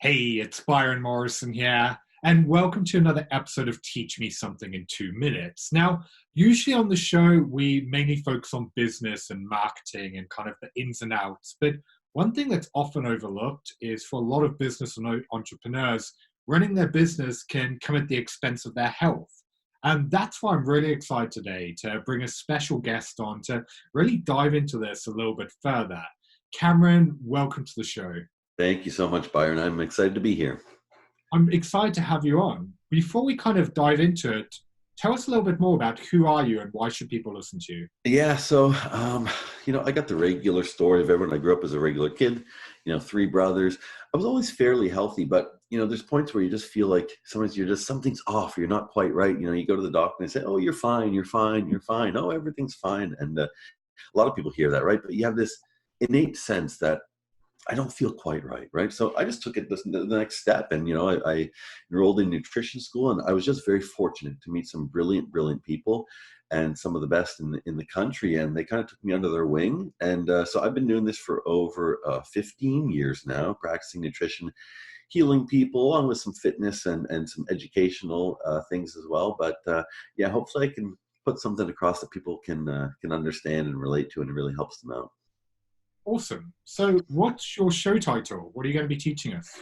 Hey, it's Byron Morrison here, and welcome to another episode of Teach Me Something in 2 Minutes. Now, usually on the show, we mainly focus on business and marketing and kind of the ins and outs, but one thing that's often overlooked is for a lot of business and entrepreneurs, running their business can come at the expense of their health. And that's why I'm really excited today to bring a special guest on to really dive into this a little bit further. Cameron, welcome to the show. Thank you so much, Byron. I'm excited to be here. I'm excited to have you on. Before we kind of dive into it, tell us a little bit more about who are you and why should people listen to you? Yeah, so, I got the regular story of everyone. I grew up as a regular kid, three brothers. I was always fairly healthy, but, there's points where you just feel like sometimes something's off. You're not quite right. You go to the doctor and they say, oh, you're fine, you're fine, you're fine. Oh, everything's fine. And a lot of people hear that, right? But you have this innate sense that I don't feel quite right? So I just took it the next step, and I enrolled in nutrition school, and I was just very fortunate to meet some brilliant people, and some of the best in the country, and they kind of took me under their wing, and so I've been doing this for over 15 years now, practicing nutrition, healing people, along with some fitness and some educational things as well. But yeah, hopefully I can put something across that people can understand and relate to, and it really helps them out. Awesome. So what's your show title? What are you going to be teaching us?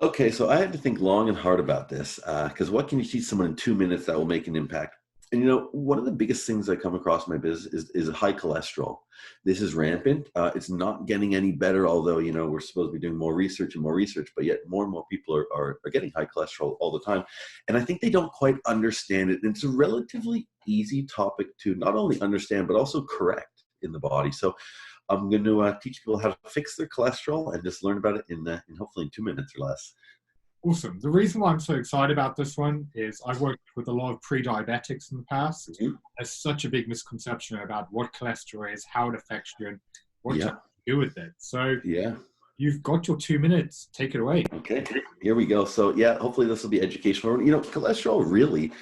Okay, so I had to think long and hard about this because what can you teach someone in 2 minutes that will make an impact? And one of the biggest things I come across in my business is high cholesterol. This is rampant. It's not getting any better, although we're supposed to be doing more research and more research, but yet more and more people are getting high cholesterol all the time. And I think they don't quite understand it. And it's a relatively easy topic to not only understand, but also correct in the body. So I'm going to teach people how to fix their cholesterol and just learn about it in hopefully in 2 minutes or less. Awesome. The reason why I'm so excited about this one is I've worked with a lot of pre-diabetics in the past. Mm-hmm. There's such a big misconception about what cholesterol is, how it affects you, and what Yeah. you do with it. So Yeah. you've got your 2 minutes. Take it away. Okay, here we go. So yeah, hopefully this will be educational. Cholesterol really,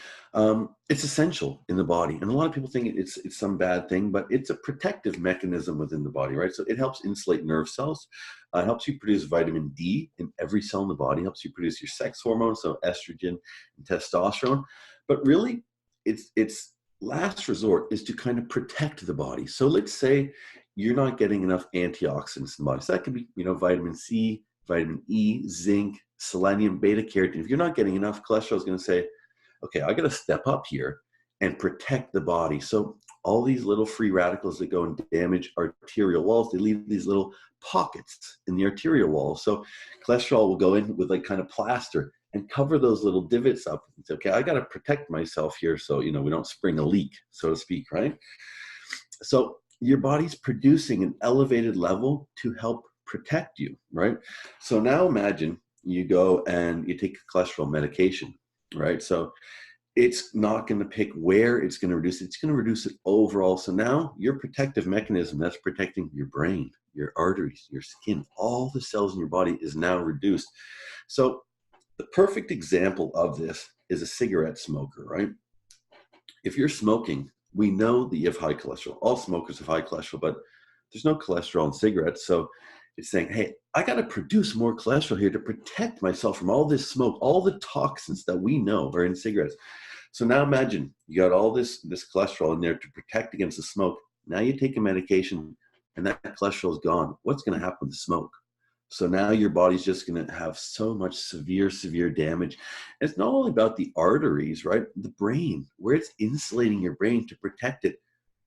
it's essential in the body. And a lot of people think it's some bad thing, but it's a protective mechanism within the body, right? So it helps insulate nerve cells. It helps you produce vitamin D in every cell in the body, helps you produce your sex hormones, so estrogen and testosterone. But really, its last resort is to kind of protect the body. So let's say you're not getting enough antioxidants in the body. So that could be, vitamin C, vitamin E, zinc, selenium, beta carotene. If you're not getting enough, cholesterol is going to say, okay, I got to step up here and protect the body. So all these little free radicals that go and damage arterial walls, they leave these little pockets in the arterial wall. So cholesterol will go in with like kind of plaster and cover those little divots up and say, okay, I got to protect myself here so, we don't spring a leak, so to speak, right? So your body's producing an elevated level to help protect you, right? So now imagine you go and you take a cholesterol medication, right? So it's not going to pick where it's going to reduce it. It's going to reduce it overall. So now your protective mechanism that's protecting your brain, your arteries, your skin, all the cells in your body is now reduced. So the perfect example of this is a cigarette smoker, right? If you're smoking, we know that you have high cholesterol. All smokers have high cholesterol, but there's no cholesterol in cigarettes. So it's saying, hey, I got to produce more cholesterol here to protect myself from all this smoke, all the toxins that we know are in cigarettes. So now imagine you got all this cholesterol in there to protect against the smoke. Now you take a medication and that cholesterol is gone. What's going to happen with the smoke? So now your body's just going to have so much severe damage. And it's not only about the arteries, right? The brain, where it's insulating your brain to protect it.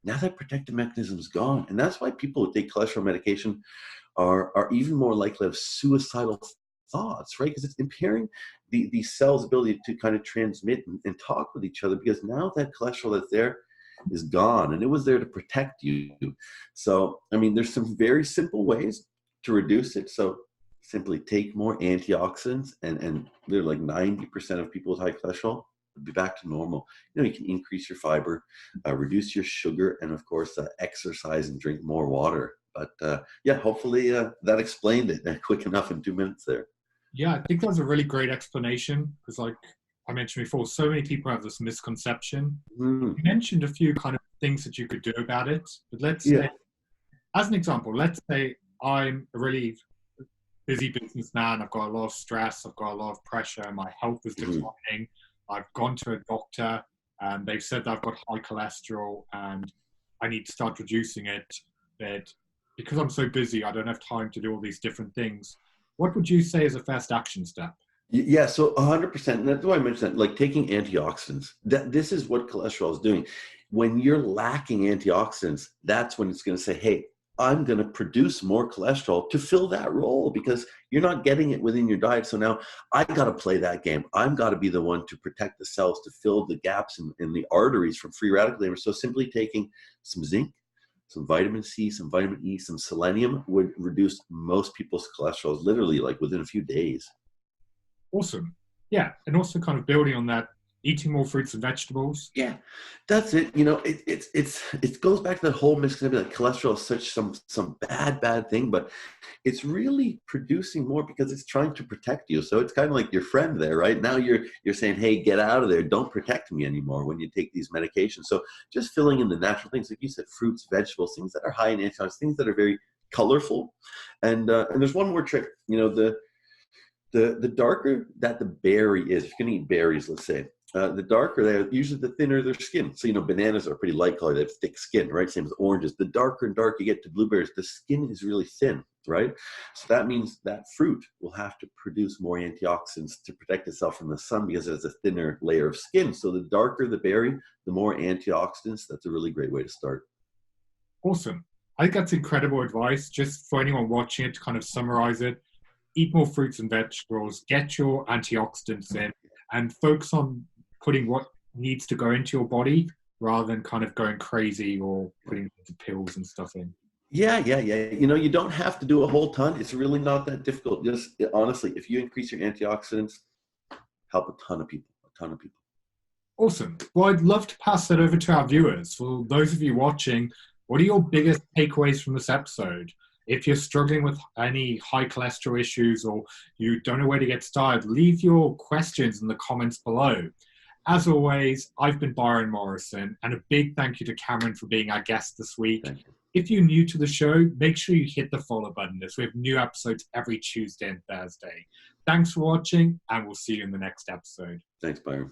Now that protective mechanism is gone. And that's why people who take cholesterol medication are even more likely to have suicidal thoughts, right? Because it's impairing the cell's ability to kind of transmit and talk with each other, because now that cholesterol that's there is gone, and it was there to protect you. So, there's some very simple ways to reduce it. So simply take more antioxidants, and they're like 90% of people with high cholesterol will be back to normal. You can increase your fiber, reduce your sugar, and of course, exercise and drink more water. But yeah, hopefully that explained it quick enough in 2 minutes there. Yeah, I think that's a really great explanation because, like I mentioned before, so many people have this misconception. You mentioned a few kind of things that you could do about it, but let's say, as an example, let's say I'm a really busy businessman. I've got a lot of stress. I've got a lot of pressure. My health is declining. I've gone to a doctor and they've said that I've got high cholesterol and I need to start reducing it. But because I'm so busy, I don't have time to do all these different things. What would you say is a first action step? Yeah, so 100%. And that's why I mentioned that, like taking antioxidants. This is what cholesterol is doing. When you're lacking antioxidants, that's when it's going to say, "Hey, I'm going to produce more cholesterol to fill that role because you're not getting it within your diet. So now I got to play that game. I'm got to be the one to protect the cells to fill the gaps in the arteries from free radical damage." So simply taking some zinc, some vitamin C, some vitamin E, some selenium would reduce most people's cholesterol literally like within a few days. Awesome. Yeah. And also kind of building on that, eating more fruits and vegetables. Yeah, that's it. You know, it goes back to that whole misconception that cholesterol is such some bad thing, but it's really producing more because it's trying to protect you. So it's kind of like your friend there, right? Now you're saying, "Hey, get out of there! Don't protect me anymore." When you take these medications, so just filling in the natural things, like you said, fruits, vegetables, things that are high in antioxidants, things that are very colorful, and there's one more trick. You know, the darker that the berry is, if you're going to eat berries, let's say, the darker they are, usually the thinner their skin. So, you know, bananas are pretty light color. They have thick skin, right? Same as oranges. The darker and darker you get to blueberries, the skin is really thin, right? So that means that fruit will have to produce more antioxidants to protect itself from the sun because it has a thinner layer of skin. So the darker the berry, the more antioxidants. That's a really great way to start. Awesome. I think that's incredible advice. Just for anyone watching it, to kind of summarize it, eat more fruits and vegetables, get your antioxidants in, and focus on putting what needs to go into your body rather than kind of going crazy or putting the pills and stuff in. Yeah. You know, you don't have to do a whole ton. It's really not that difficult. Just honestly, if you increase your antioxidants, help a ton of people, a ton of people. Awesome. Well, I'd love to pass that over to our viewers. For those of you watching, what are your biggest takeaways from this episode? If you're struggling with any high cholesterol issues or you don't know where to get started, leave your questions in the comments below. As always, I've been Byron Morrison, and a big thank you to Cameron for being our guest this week. Thank you. If you're new to the show, make sure you hit the follow button as we have new episodes every Tuesday and Thursday. Thanks for watching, and we'll see you in the next episode. Thanks, Byron.